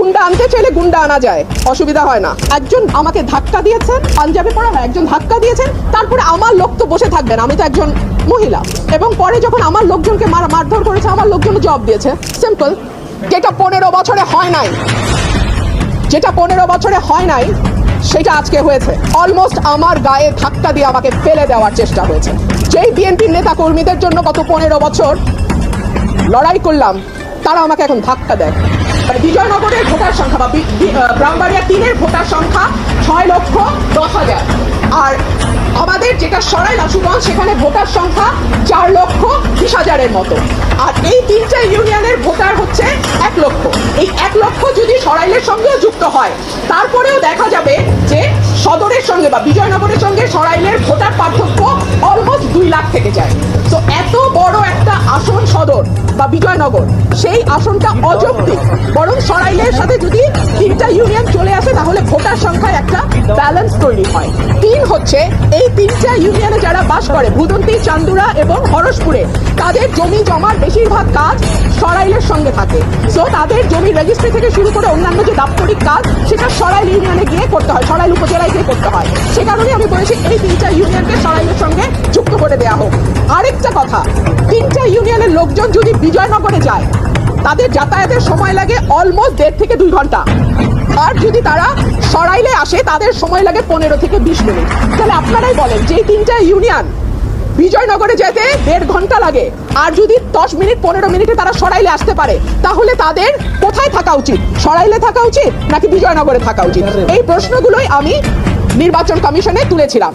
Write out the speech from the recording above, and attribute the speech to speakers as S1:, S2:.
S1: গুন্ডা আনতে চাইলে গুন্ডা আনা যায়, অসুবিধা হয় না। একজন আমাকে ধাক্কা দিয়েছেন, পাঞ্জাবে পড়া হয়, একজন ধাক্কা দিয়েছেন, তারপরে আমার লোক তো বসে থাকবেন, আমি তো একজন মহিলা, এবং পরে যখন আমার লোকজনকে মারধর করেছে আমার লোকজন জবাব দিয়েছে। সিম্পল। যেটা 15 বছরে হয় নাই, যেটা 15 বছরে হয় নাই সেটা আজকে হয়েছে। অলমোস্ট আমার গায়ে ধাক্কা দিয়ে আমাকে ফেলে দেওয়ার চেষ্টা হয়েছে। যেই বিএনপির নেতা কর্মীদের জন্য গত 15 বছর লড়াই করলাম, তারা আমাকে এখন ধাক্কা দেয়। বিজয়নগরের ভোটার সংখ্যা বা ব্রাহ্মণবাড়িয়া 3-এর ভোটার সংখ্যা 6,10,000, আর আমাদের যেটা সরাইল আশুগঞ্জ সেখানে ভোটার সংখ্যা 4,20,000-এর মতো, আর এই 3টা ইউনিয়নের ভোটার হচ্ছে 1 লক্ষ। এই 1 লক্ষ যদি সরাইলের সঙ্গেও যুক্ত হয়, তারপরেও দেখা যাবে যে সদরের সঙ্গে বা বিজয়নগরের সঙ্গে সরাইলের ভোটার পার্থক্য অলমোস্ট 2 লাখ থেকে যায়। তো এত বড় একটা আসন সদর বা বিজয়নগর, সেই আসনটা অযৌক্তিক। বরং সরাইলের সাথে যদি 3টা ইউনিয়ন চলে আসে তাহলে ভোটার সংখ্যায় একটা ব্যালেন্স তৈরি হয়। 3 হচ্ছে এই 3টা ইউনিয়নে যারা বাস করে, ভুদন্তি, চান্দুরা এবং হরসপুরে, তাদের জমি জমার বেশিরভাগ কাজ সরাইলের সঙ্গে থাকে। সো তাদের জমি রেজিস্ট্রি থেকে শুরু করে অন্যান্য যে দাপ্তরিক কাজ সেটা সরাইল ইউনিয়নে গিয়ে করতে হয়, সরাইল উপজেলায় গিয়ে করতে হয়। সে কারণে আমি বলেছি এই 3টা ইউনিয়নকে সরাইলের সঙ্গে যুক্ত করে দেওয়া হোক। আরেকটা কথা, 3টা ইউনিয়নের লোকজন যদি বিজয়নগরে যায় তাদের যাতায়াতের সময় লাগে অলমোস্ট 1.5 থেকে 2 ঘন্টা, আর যদি তারা সরাইলে আসে তাদের সময় লাগে 15 থেকে 20 মিনিট। তাহলে আপনারাই বলেন, যে 3টা ইউনিয়ন বিজয়নগরে যেতে 1.5 ঘন্টা লাগে, আর যদি 10 মিনিট 15 মিনিটে তারা সরাইলে আসতে পারে, তাহলে তাদের কোথায় থাকা উচিত? সরাইলে থাকা উচিত নাকি বিজয়নগরে থাকা উচিত? এই প্রশ্নগুলোই আমি নির্বাচন কমিশনে তুলেছিলাম।